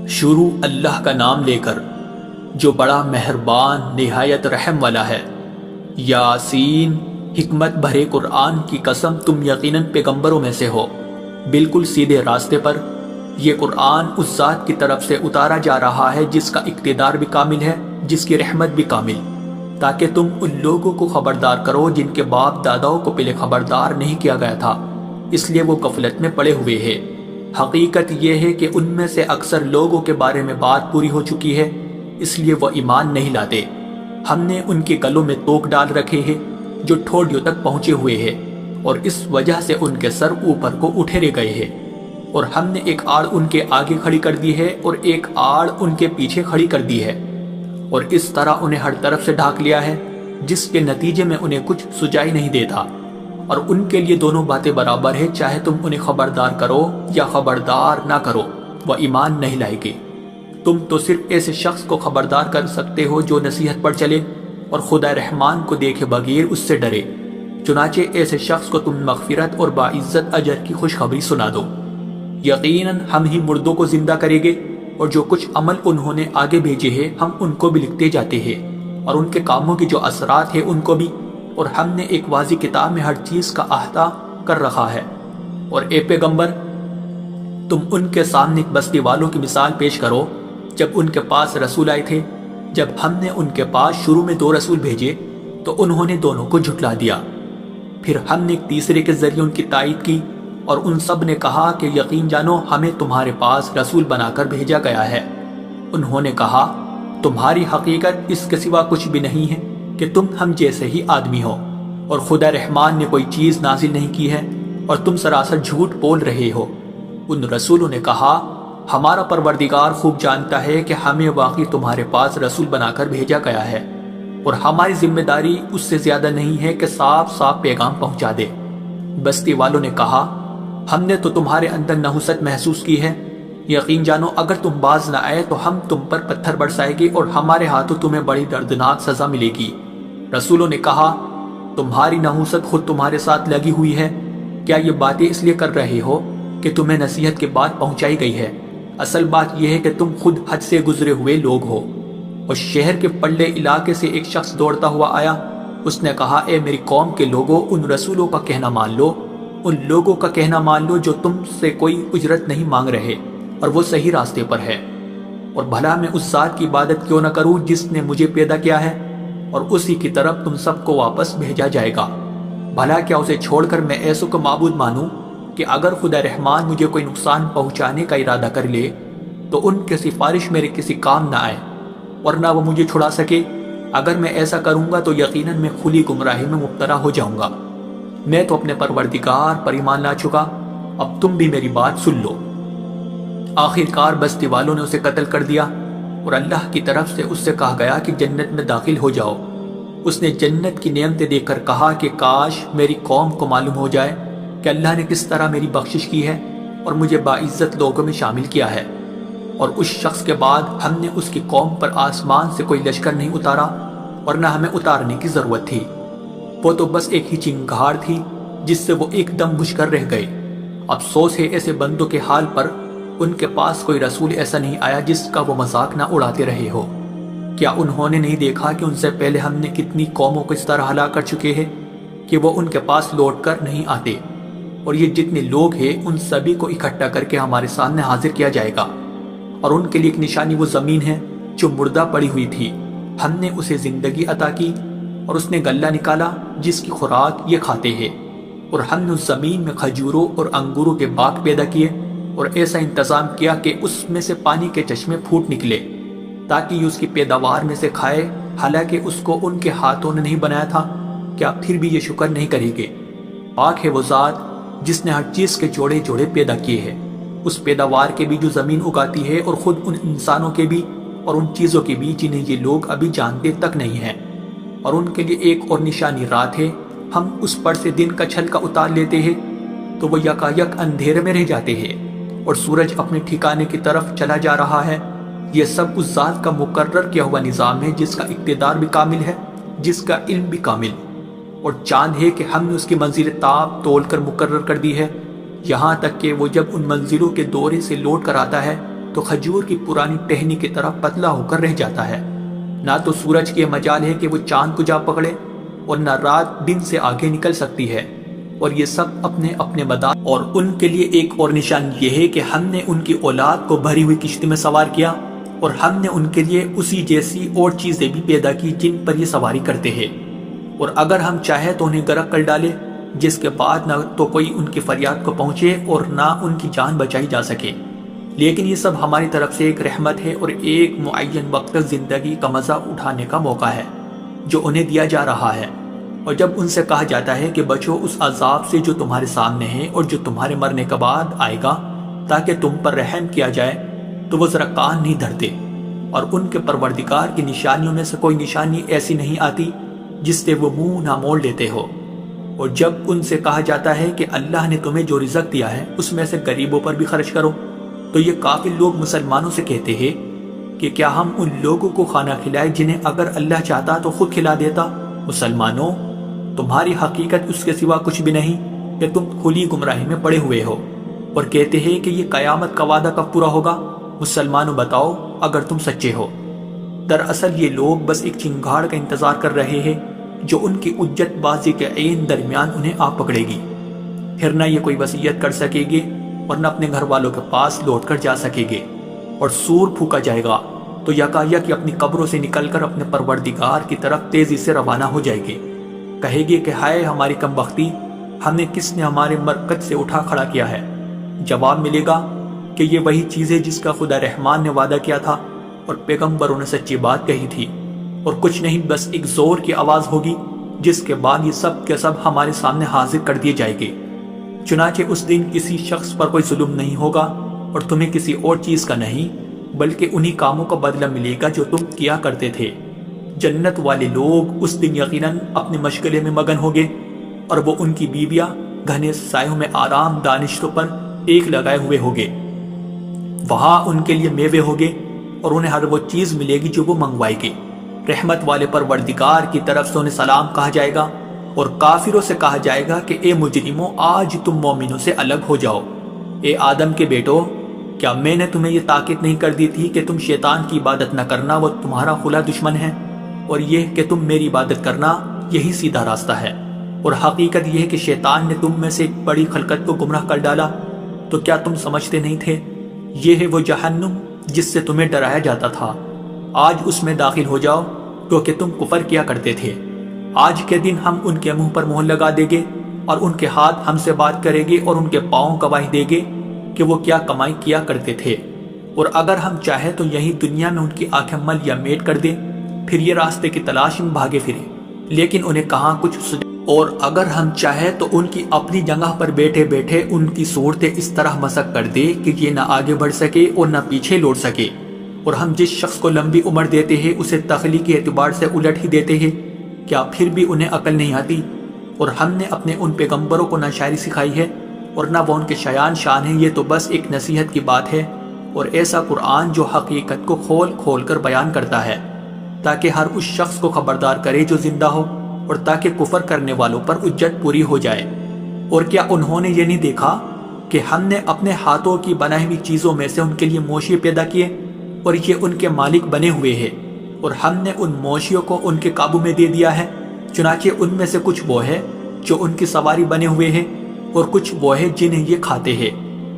شروع اللہ کا نام لے کر جو بڑا مہربان نہایت رحم والا ہے۔ یاسین، حکمت بھرے قرآن کی قسم، تم یقیناً پیغمبروں میں سے ہو، بالکل سیدھے راستے پر۔ یہ قرآن اس ذات کی طرف سے اتارا جا رہا ہے جس کا اقتدار بھی کامل ہے، جس کی رحمت بھی کامل، تاکہ تم ان لوگوں کو خبردار کرو جن کے باپ داداؤں کو پہلے خبردار نہیں کیا گیا تھا، اس لیے وہ غفلت میں پڑے ہوئے ہیں۔ حقیقت یہ ہے کہ ان میں سے اکثر لوگوں کے بارے میں بات پوری ہو چکی ہے، اس لیے وہ ایمان نہیں لاتے۔ ہم نے ان کے گلوں میں توق ڈال رکھے ہیں جو ٹھوڑیوں تک پہنچے ہوئے ہیں، اور اس وجہ سے ان کے سر اوپر کو اٹھے گئے ہیں، اور ہم نے ایک آڑ ان کے آگے کھڑی کر دی ہے اور ایک آڑ ان کے پیچھے کھڑی کر دی ہے، اور اس طرح انہیں ہر طرف سے ڈھانک لیا ہے، جس کے نتیجے میں انہیں کچھ سجائی نہیں دیتا۔ اور ان کے لیے دونوں باتیں برابر ہے، چاہے تم انہیں خبردار کرو یا خبردار نہ کرو، وہ ایمان نہیں لائے گے۔ تم تو صرف ایسے شخص کو خبردار کر سکتے ہو جو نصیحت پر چلے اور خدا رحمان کو دیکھے بغیر اس سے ڈرے، چنانچہ ایسے شخص کو تم مغفرت اور باعزت اجر کی خوشخبری سنا دو۔ یقیناً ہم ہی مردوں کو زندہ کریں گے، اور جو کچھ عمل انہوں نے آگے بھیجے ہیں ہم ان کو بھی لکھتے جاتے ہیں، اور ان کے کاموں کی جو اثرات ہیں ان کو بھی، اور ہم نے ایک واضح کتاب میں ہر چیز کا احاطہ کر رکھا ہے۔ اور اے پیغمبر، تم ان کے سامنے ایک بستی والوں کی مثال پیش کرو جب ان کے پاس رسول آئے تھے۔ جب ہم نے ان کے پاس شروع میں 2 رسول بھیجے تو انہوں نے دونوں کو جھٹلا دیا، پھر ہم نے ایک تیسرے کے ذریعے ان کی تائید کی، اور ان سب نے کہا کہ یقین جانو ہمیں تمہارے پاس رسول بنا کر بھیجا گیا ہے۔ انہوں نے کہا تمہاری حقیقت اس کے سوا کچھ بھی نہیں ہے کہ تم ہم جیسے ہی آدمی ہو، اور خدا رحمان نے کوئی چیز نازل نہیں کی ہے، اور تم سراسر جھوٹ بول رہے ہو۔ ان رسولوں نے کہا ہمارا پروردگار خوب جانتا ہے کہ ہمیں واقعی تمہارے پاس رسول بنا کر بھیجا گیا ہے، اور ہماری ذمہ داری اس سے زیادہ نہیں ہے کہ صاف صاف پیغام پہنچا دے۔ بستی والوں نے کہا ہم نے تو تمہارے اندر نحوست محسوس کی ہے، یقین جانو اگر تم باز نہ آئے تو ہم تم پر پتھر برسائیں گے اور ہمارے ہاتھوں تمہیں بڑی دردناک سزا ملے گی۔ رسولوں نے کہا تمہاری نحوست خود تمہارے ساتھ لگی ہوئی ہے، کیا یہ باتیں اس لیے کر رہے ہو کہ تمہیں نصیحت کی بات پہنچائی گئی ہے؟ اصل بات یہ ہے کہ تم خود حد سے گزرے ہوئے لوگ ہو۔ اور شہر کے پلے علاقے سے ایک شخص دوڑتا ہوا آیا، اس نے کہا اے میری قوم کے لوگوں، ان رسولوں کا کہنا مان لو، ان لوگوں کا کہنا مان لو جو تم سے کوئی اجرت نہیں مانگ رہے اور وہ صحیح راستے پر ہے، اور بھلا میں اس ذات کی عبادت کیوں نہ کروں جس نے مجھے پیدا کیا ہے، اور اسی کی طرف تم سب کو واپس بھیجا جائے گا۔ بھلا کیا اسے چھوڑ کر میں ایسوں کو معبود مانوں کہ اگر خدا رحمان مجھے کوئی نقصان پہنچانے کا ارادہ کر لے تو ان کی سفارش میرے کسی کام نہ آئے، اور نہ وہ مجھے چھڑا سکے؟ اگر میں ایسا کروں گا تو یقیناً میں کھلی گمراہی میں مبتلا ہو جاؤں گا۔ میں تو اپنے پروردگار پر ایمان لا چکا، اب تم بھی میری بات سن لو۔ آخر کار بستی والوں نے اسے قتل کر دیا، اور اللہ کی طرف سے اس سے کہا گیا کہ جنت میں داخل ہو جاؤ۔ اس نے جنت کی نعمتیں دیکھ کر کہا کہ کاش میری قوم کو معلوم ہو جائے کہ اللہ نے کس طرح میری بخشش کی ہے اور مجھے باعزت لوگوں میں شامل کیا ہے۔ اور اس شخص کے بعد ہم نے اس کی قوم پر آسمان سے کوئی لشکر نہیں اتارا، اور نہ ہمیں اتارنے کی ضرورت تھی، وہ تو بس ایک ہی چنگھاڑ تھی جس سے وہ ایک دم بجھ کر رہ گئے۔ افسوس ہے ایسے بندوں کے حال پر، ان کے پاس کوئی رسول ایسا نہیں آیا جس کا وہ مذاق نہ اڑاتے رہے ہو۔ کیا انہوں نے نہیں دیکھا کہ ان سے پہلے ہم نے کتنی قوموں کو اس طرح ہلاک کر چکے ہیں کہ وہ ان کے پاس لوٹ کر نہیں آتے؟ اور یہ جتنے لوگ ہیں ان سبھی کو اکٹھا کر کے ہمارے سامنے حاضر کیا جائے گا، اور ان کے لیے ایک نشانی وہ زمین ہے جو مردہ پڑی ہوئی تھی، ہم نے اسے زندگی عطا کی، اور اس نے غلہ نکالا جس کی خوراک یہ کھاتے ہیں، اور ہم نے اس زمین میں کھجوروں اور انگوروں کے باغ پیدا کیے، اور ایسا انتظام کیا کہ اس میں سے پانی کے چشمے پھوٹ نکلے تاکہ یہ اس کی پیداوار میں سے کھائے، حالانکہ اس کو ان کے ہاتھوں نے نہیں بنایا تھا۔ کیا پھر بھی یہ شکر نہیں کریں گے؟ پاک ہے وہ ذات جس نے ہر چیز کے جوڑے جوڑے پیدا کیے ہیں، اس پیداوار کے بھی جو زمین اگاتی ہے، اور خود ان انسانوں کے بھی اور ان چیزوں کے بھی جنہیں یہ لوگ ابھی جانتے تک نہیں ہیں۔ اور ان کے لیے ایک اور نشانی رات ہے، ہم اس پر سے دن کا چھلکا اتار لیتے ہیں تو وہ یکا یک اندھیرے میں رہ جاتے ہیں، اور سورج اپنے ٹھکانے کی طرف چلا جا رہا ہے۔ یہ سب اس ذات کا مقرر کیا ہوا نظام ہے جس کا اقتدار بھی کامل ہے، جس کا علم بھی کامل، اور چاند ہے کہ ہم نے اس کی منزل تاب تول کر مقرر کر دی ہے، یہاں تک کہ وہ جب ان منزلوں کے دورے سے لوٹ کر آتا ہے تو کھجور کی پرانی ٹہنی کی طرح پتلا ہو کر رہ جاتا ہے۔ نہ تو سورج کے مجال ہے کہ وہ چاند کو جا پکڑے، اور نہ رات دن سے آگے نکل سکتی ہے، اور یہ سب اپنے اپنے مدار۔ اور ان کے لیے ایک اور نشان یہ ہے کہ ہم نے ان کی اولاد کو بھری ہوئی کشتی میں سوار کیا، اور ہم نے ان کے لیے اسی جیسی اور چیزیں بھی پیدا کی جن پر یہ سواری کرتے ہیں، اور اگر ہم چاہیں تو انہیں غرق کر ڈالے، جس کے بعد نہ تو کوئی ان کی فریاد کو پہنچے اور نہ ان کی جان بچائی جا سکے۔ لیکن یہ سب ہماری طرف سے ایک رحمت ہے اور ایک معین وقت تک زندگی کا مزہ اٹھانے کا موقع ہے جو انہیں دیا جا رہا ہے۔ اور جب ان سے کہا جاتا ہے کہ بچو اس عذاب سے جو تمہارے سامنے ہے اور جو تمہارے مرنے کے بعد آئے گا تاکہ تم پر رحم کیا جائے، تو وہ ذرا کان نہیں دھرتے، اور ان کے پروردگار کی نشانیوں میں سے کوئی نشانی ایسی نہیں آتی جس سے وہ منہ نہ موڑ لیتے ہو۔ اور جب ان سے کہا جاتا ہے کہ اللہ نے تمہیں جو رزق دیا ہے اس میں سے غریبوں پر بھی خرچ کرو، تو یہ کافر لوگ مسلمانوں سے کہتے ہیں کہ کیا ہم ان لوگوں کو کھانا کھلائے جنہیں اگر اللہ چاہتا تو خود کھلا دیتا؟ مسلمانوں، تمہاری حقیقت اس کے سوا کچھ بھی نہیں کہ تم کھلی گمراہی میں پڑے ہوئے ہو، اور کہتے ہیں کہ یہ قیامت کا وعدہ کب پورا ہوگا؟ مسلمانوں بتاؤ اگر تم سچے ہو۔ دراصل یہ لوگ بس ایک چنگاڑ کا انتظار کر رہے ہیں جو ان کی اجت بازی کے عین درمیان انہیں آ پکڑے گی، پھر نہ یہ کوئی وصیت کر سکے گے اور نہ اپنے گھر والوں کے پاس لوٹ کر جا سکے گے، اور سور پھونکا جائے گا تو یکایک اپنی قبروں سے نکل کر اپنے پروردگار کی طرف تیزی سے روانہ ہو جائے گے۔ کہے گے کہ ہائے ہماری کم بختی، ہمیں کس نے ہمارے مرکز سے اٹھا کھڑا کیا ہے؟ جواب ملے گا کہ یہ وہی چیز ہے جس کا خدا رحمان نے وعدہ کیا تھا اور پیغمبروں نے سچی بات کہی تھی، اور کچھ نہیں بس ایک زور کی آواز ہوگی جس کے بعد یہ سب کے سب ہمارے سامنے حاضر کر دیے جائیں گے۔ چنانچہ اس دن کسی شخص پر کوئی ظلم نہیں ہوگا اور تمہیں کسی اور چیز کا نہیں، بلکہ انہی کاموں کا بدلہ ملے گا جو تم کیا کرتے تھے۔ جنت والے لوگ اس دن یقیناً اپنے مشغلے میں مگن ہوگے، اور وہ ان کی بیویاں گھنے سایوں میں آرام دانشتوں پر ایک لگائے ہوئے ہوگے۔ وہاں ان کے لیے میوے ہوگے اور انہیں ہر وہ چیز ملے گی جو وہ منگوائے گے۔ رحمت والے پروردگار کی طرف سے انہیں سلام کہا جائے گا، اور کافروں سے کہا جائے گا کہ اے مجرموں، آج تم مومنوں سے الگ ہو جاؤ۔ اے آدم کے بیٹو، کیا میں نے تمہیں یہ تاکید نہیں کر دی تھی کہ تم شیطان کی عبادت نہ کرنا، وہ تمہارا کھلا دشمن ہے، اور یہ کہ تم میری عبادت کرنا، یہی سیدھا راستہ ہے۔ اور حقیقت یہ ہے کہ شیطان نے تم میں سے ایک بڑی خلقت کو گمراہ کر ڈالا، تو کیا تم سمجھتے نہیں تھے؟ یہ ہے وہ جہنم جس سے تمہیں ڈرایا جاتا تھا، آج اس میں داخل ہو جاؤ کیونکہ تم کفر کیا کرتے تھے۔ آج کے دن ہم ان کے منہ پر مہر لگا دیں گے، اور ان کے ہاتھ ہم سے بات کریں گے، اور ان کے پاؤں گواہی دیں گے کہ وہ کیا کمائی کیا کرتے تھے۔ اور اگر ہم چاہیں تو یہی دنیا میں ان کی آنکھیں مل یا میٹ کر دیں، پھر یہ راستے کی تلاش میں بھاگے پھریں، لیکن انہیں کہاں کچھ اور اگر ہم چاہیں تو ان کی اپنی جگہ پر بیٹھے بیٹھے ان کی صورتیں اس طرح مسخ کر دے کہ یہ نہ آگے بڑھ سکے اور نہ پیچھے لوٹ سکے۔ اور ہم جس شخص کو لمبی عمر دیتے ہیں اسے تخلیقی اعتبار سے الٹ ہی دیتے ہیں، کیا پھر بھی انہیں عقل نہیں آتی؟ اور ہم نے اپنے ان پیغمبروں کو نہ شاعری سکھائی ہے اور نہ وہ ان کے شایان شان ہیں، یہ تو بس ایک نصیحت کی بات ہے، اور ایسا قرآن جو حقیقت کو کھول کھول کر بیان کرتا ہے تاکہ ہر اس شخص کو خبردار کرے جو زندہ ہو، اور تاکہ کفر کرنے والوں پر حجت پوری ہو جائے۔ اور کیا انہوں نے یہ نہیں دیکھا کہ ہم نے اپنے ہاتھوں کی بنائی ہوئی چیزوں میں سے ان کے لیے مویشی پیدا کیے، اور یہ ان کے مالک بنے ہوئے ہیں، اور ہم نے ان مویشیوں کو ان کے قابو میں دے دیا ہے، چنانچہ ان میں سے کچھ وہ ہے جو ان کی سواری بنے ہوئے ہیں، اور کچھ وہ ہے جنہیں یہ کھاتے ہیں،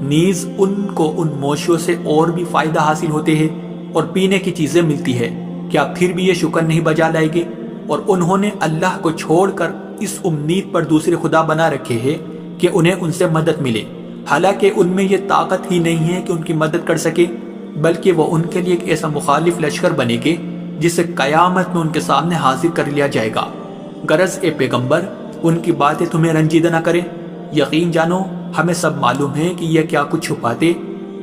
نیز ان کو ان مویشیوں سے اور بھی فائدہ حاصل ہوتے ہیں اور پینے کی چیزیں ملتی ہے، کیا پھر بھی یہ شکر نہیں بجا لائے گے؟ اور انہوں نے اللہ کو چھوڑ کر اس امید پر دوسرے خدا بنا رکھے ہیں کہ انہیں ان سے مدد ملے، حالانکہ ان میں یہ طاقت ہی نہیں ہے کہ ان کی مدد کر سکے، بلکہ وہ ان کے لیے ایک ایسا مخالف لشکر بنے گے جسے قیامت میں ان کے سامنے حاضر کر لیا جائے گا۔ غرض اے پیغمبر، ان کی باتیں تمہیں رنجیدہ نہ کریں، یقین جانو ہمیں سب معلوم ہے کہ یہ کیا کچھ چھپاتے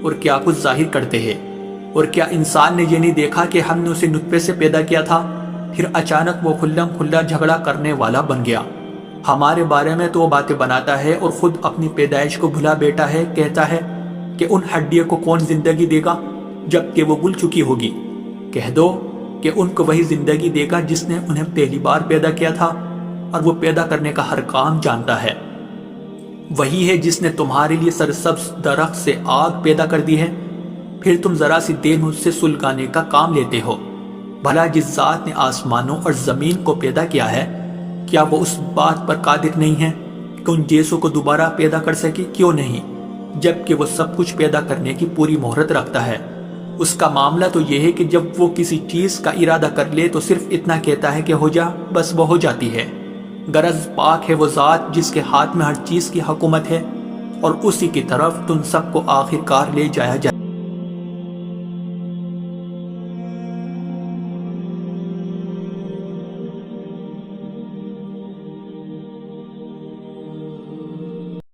اور کیا کچھ ظاہر کرتے ہیں۔ اور کیا انسان نے یہ نہیں دیکھا کہ ہم نے اسے نطفے سے پیدا کیا تھا، پھر اچانک وہ کھلم کھلا جھگڑا کرنے والا بن گیا؟ ہمارے بارے میں تو وہ باتیں بناتا ہے اور خود اپنی پیدائش کو بھلا بیٹا ہے، کہتا ہے کہ ان ہڈیوں کو کون زندگی دے گا جبکہ وہ گل چکی ہوگی؟ کہہ دو کہ ان کو وہی زندگی دے گا جس نے انہیں پہلی بار پیدا کیا تھا، اور وہ پیدا کرنے کا ہر کام جانتا ہے۔ وہی ہے جس نے تمہارے لیے سرسبز درخت سے آگ پیدا کر دی ہے، پھر تم ذرا سی دیر مجھ سے سلگانے کا کام لیتے ہو؟ بھلا جس ذات نے آسمانوں اور زمین کو پیدا کیا ہے، کیا وہ اس بات پر قادر نہیں ہے کہ ان جیسوں کو دوبارہ پیدا کر سکے؟ کیوں نہیں، جبکہ وہ سب کچھ پیدا کرنے کی پوری مہرت رکھتا ہے۔ اس کا معاملہ تو یہ ہے کہ جب وہ کسی چیز کا ارادہ کر لے تو صرف اتنا کہتا ہے کہ ہو جا، بس وہ ہو جاتی ہے۔ غرض پاک ہے وہ ذات جس کے ہاتھ میں ہر چیز کی حکومت ہے، اور اسی کی طرف تم سب کو آخر کار لے جایا جائے۔